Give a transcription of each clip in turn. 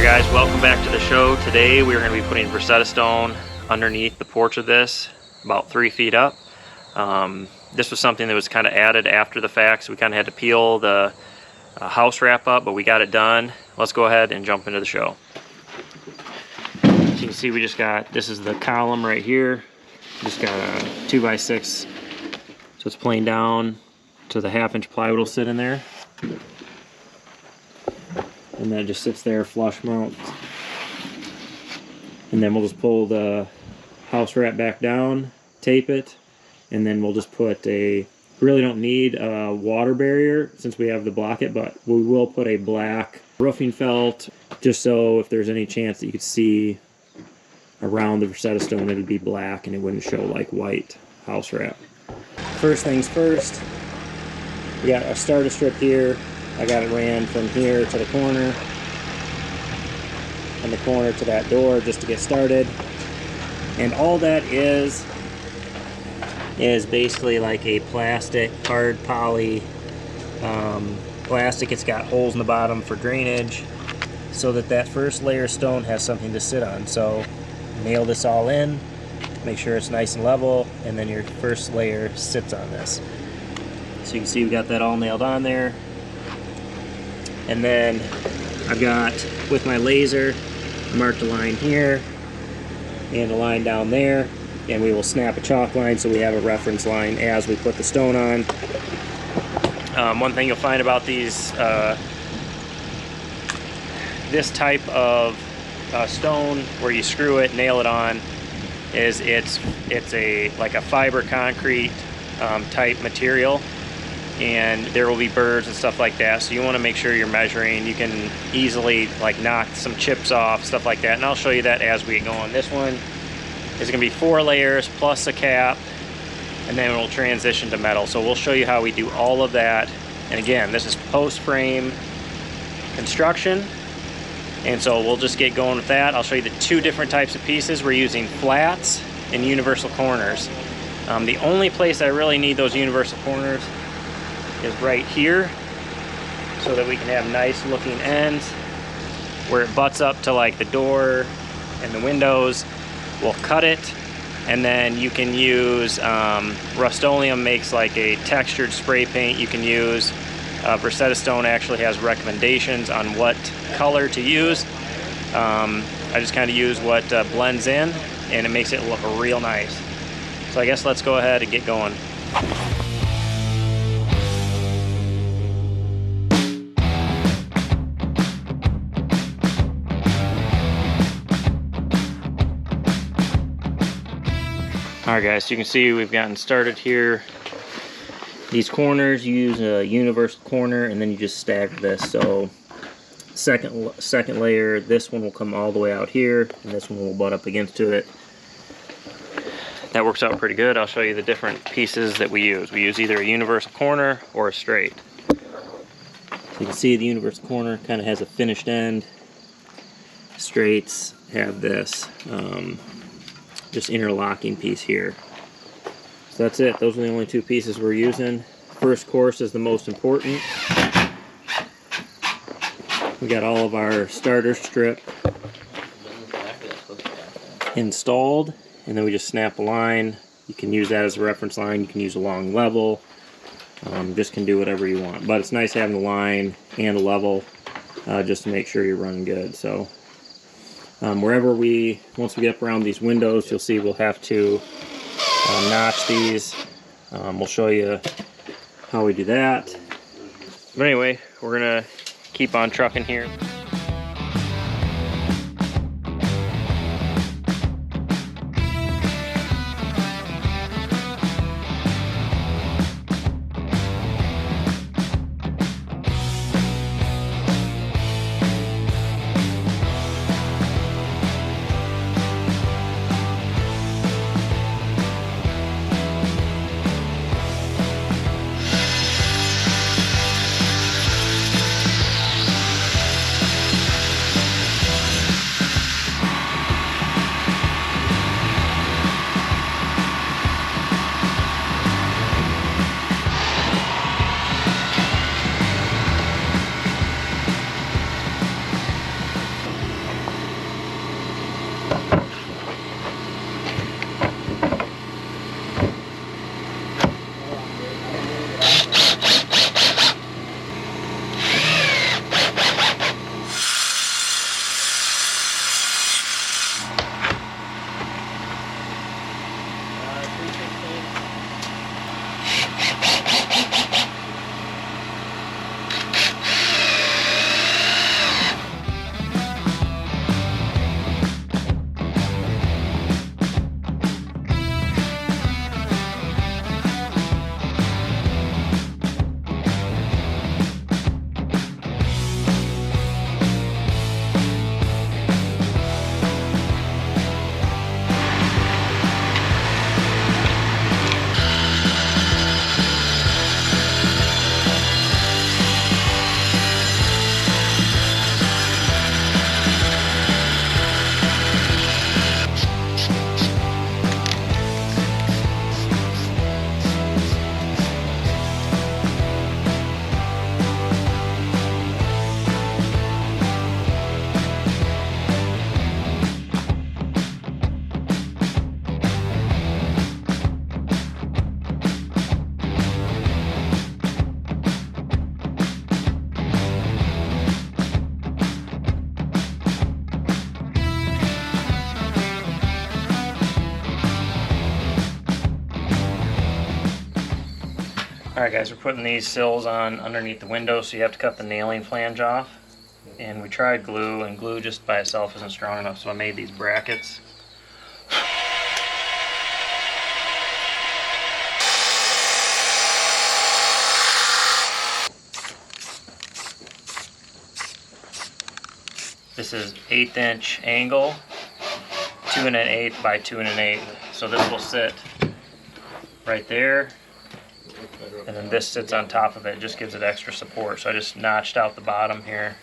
Alright guys, welcome back to the show. Today we're going to be putting Versetta stone underneath the porch of this, about 3 feet up. This was something that was kind of added after the fact, so we kind of had to peel the house wrap up, but we got it done. Let's go ahead and jump into the show. As you can see, we just got, this is the column right here. Just got a 2x6, so it's plain down to the 1/2 inch plywood will sit in there. And that just sits there flush mount. And then we'll just pull the house wrap back down, tape it, and then we'll just put a, really don't need a water barrier since we have the block it, but we will put a black roofing felt just so if there's any chance that you could see around the Versetta stone, it would be black and it wouldn't show like white house wrap. First things first, we got a starter strip here. I got it ran from here to the corner and the corner to that door just to get started. And all that is basically like a plastic, hard poly plastic. It's got holes in the bottom for drainage so that first layer of stone has something to sit on. So nail this all in, make sure it's nice and level, and then your first layer sits on this. So you can see we got that all nailed on there. And then I've got, with my laser, marked a line here and a line down there, and we will snap a chalk line so we have a reference line as we put the stone on. One thing you'll find about these, this type of stone where you screw it, nail it on, is it's like a fiber concrete type material. And there will be burrs and stuff like that, so you want to make sure you're measuring. You can easily like knock some chips off, stuff like that, and I'll show you that as we go on. This one is going to be 4 layers plus a cap, and then we'll transition to metal. So we'll show you how we do all of that. And again, this is post frame construction, and so we'll just get going with that. I'll show you the 2 different types of pieces. We're using flats and universal corners. The only place I really need those universal corners is right here, so that we can have nice looking ends where it butts up to like the door and the windows. We'll cut it, and then you can use Rust-Oleum makes like a textured spray paint you can use. Versetta stone actually has recommendations on what color to use. I just kind of use what blends in, and it makes it look real nice. So I guess let's go ahead and get going. Alright guys, so you can see we've gotten started here. These corners, you use a universal corner and then you just stagger this. So second layer, this one will come all the way out here and this one will butt up against it. That works out pretty good. I'll show you the different pieces that we use. We use either a universal corner or a straight. So you can see the universal corner kind of has a finished end. Straights have this just interlocking piece here. So that's it. Those are the only 2 pieces we're using. First course is the most important. We got all of our starter strip installed, and then we just snap a line. You can use that as a reference line. You can use a long level. Just can do whatever you want. But it's nice having the line and a level just to make sure you're running good. So wherever once we get up around these windows, you'll see we'll have to notch these. We'll show you how we do that. But anyway, we're gonna keep on trucking here. Alright guys, we're putting these sills on underneath the window, so you have to cut the nailing flange off. And we tried glue, and glue just by itself isn't strong enough, so I made these brackets. This is 1/8 inch angle, 2 1/8 by 2 1/8. So this will sit right there, and then this sits on top of it. It just gives it extra support. So I just notched out the bottom here.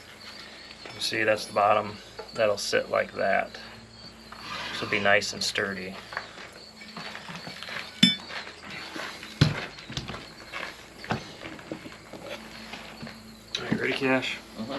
You can see that's the bottom. That'll sit like that. This will be nice and sturdy. Are you ready, Cash? Uh-huh.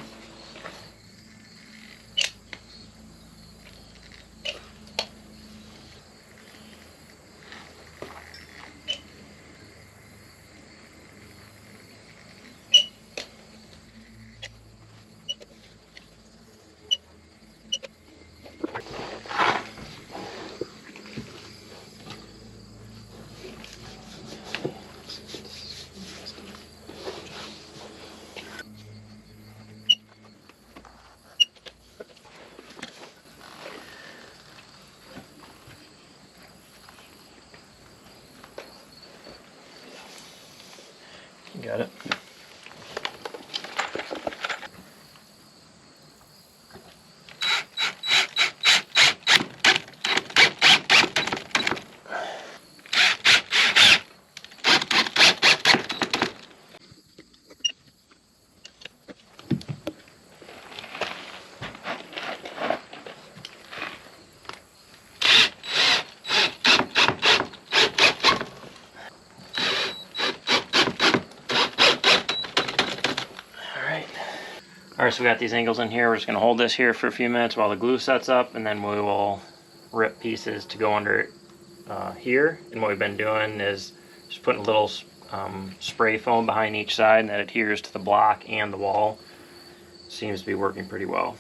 You got it. Alright, so we got these angles in here. We're just going to hold this here for a few minutes while the glue sets up, and then we will rip pieces to go under it here. And what we've been doing is just putting a little spray foam behind each side, and that adheres to the block and the wall. Seems to be working pretty well.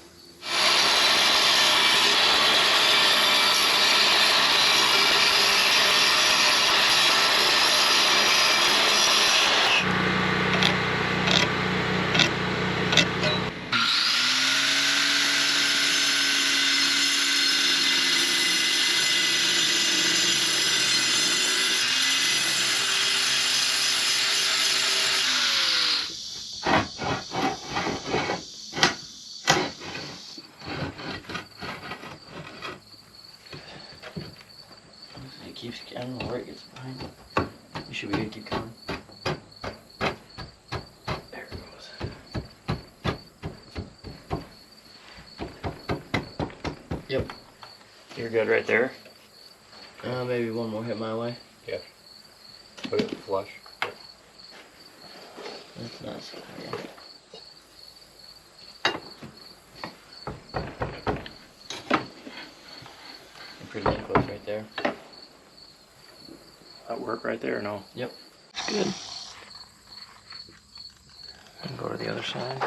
I don't know where it gets behind. You should be good to keep going. There it goes. Yep. You're good right there? Maybe one more hit my way. Yeah. Put it flush. That's nice. Pretty damn close right there. That work right there or no? Yep. Good. And go to the other side.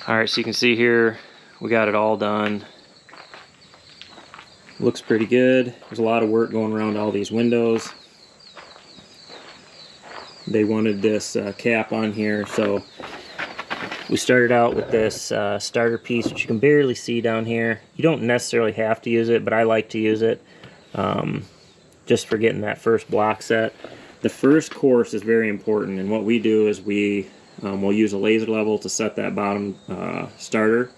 Alright, so you can see here we got it all done. Looks pretty good. There's a lot of work going around all these windows. they wanted this cap on here, so we started out with this starter piece, which you can barely see down here. You don't necessarily have to use it, but I like to use it just for getting that first block set. The first course is very important, and what we do is we'll use a laser level to set that bottom starter.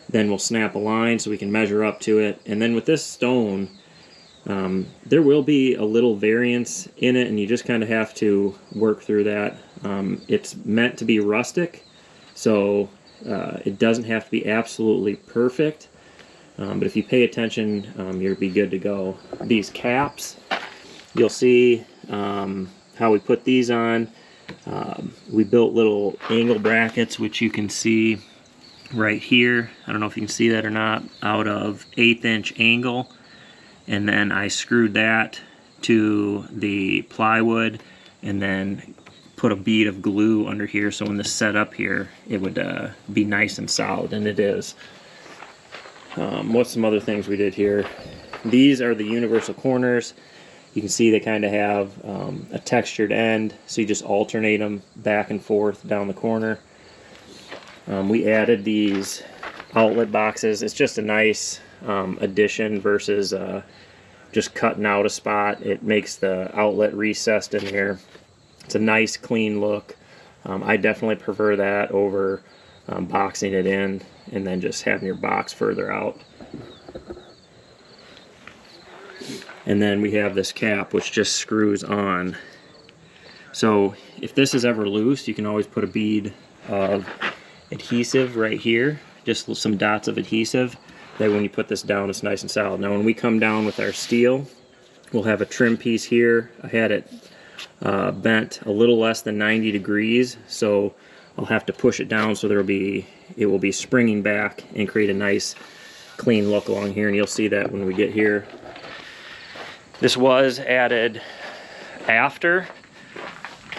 Then we'll snap a line so we can measure up to it. And then with this stone, there will be a little variance in it, and you just kind of have to work through that. It's meant to be rustic, so it doesn't have to be absolutely perfect. But if you pay attention, you'll be good to go. These caps, you'll see how we put these on. We built little angle brackets, which you can see right here. I don't know if you can see that or not, out of 1/8 inch angle. And then I screwed that to the plywood and then put a bead of glue under here, so when this set up here, it would be nice and solid, and it is. What's some other things we did here? These are the universal corners. You can see they kind of have a textured end, so you just alternate them back and forth down the corner. We added these outlet boxes. It's just a nice addition versus just cutting out a spot. It makes the outlet recessed in here. It's a nice clean look. I definitely prefer that over boxing it in and then just having your box further out. And then we have this cap which just screws on. So if this is ever loose, you can always put a bead of adhesive right here, just some dots of adhesive. That when you put this down, it's nice and solid. Now when we come down with our steel, we'll have a trim piece here. I had it bent a little less than 90 degrees, so I'll have to push it down so it will be springing back and create a nice clean look along here, and you'll see that when we get here. This was added after,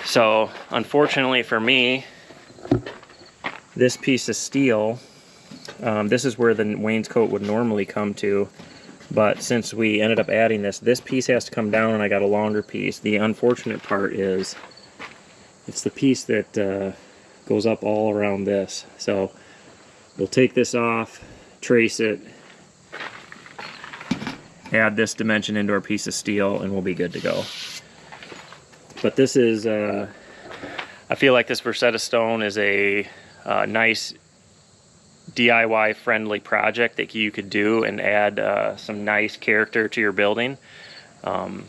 so unfortunately for me, this piece of steel, this is where the wainscot would normally come to, but since we ended up adding this piece has to come down, and I got a longer piece. The unfortunate part is it's the piece that goes up all around this. So we'll take this off, trace it, add this dimension into our piece of steel, and we'll be good to go. But this is, I feel like this Versetta stone is a nice DIY friendly project that you could do and add some nice character to your building. You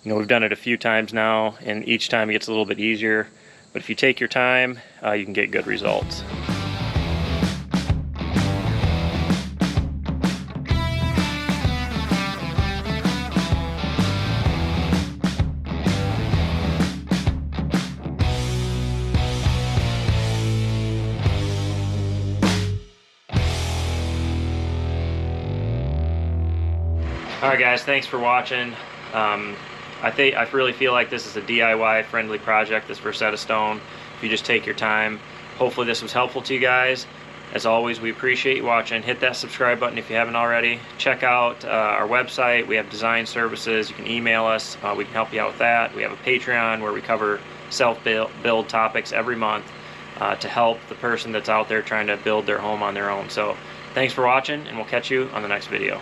know, we've done it a few times now, and each time it gets a little bit easier, but if you take your time, you can get good results. Alright guys, thanks for watching. I really feel like this is a DIY friendly project, this Versetta stone. If you just take your time. Hopefully this was helpful to you guys. As always, we appreciate you watching. Hit that subscribe button if you haven't already. Check out our website. We have design services. You can email us. We can help you out with that. We have a Patreon where we cover self-build topics every month to help the person that's out there trying to build their home on their own. So thanks for watching, and we'll catch you on the next video.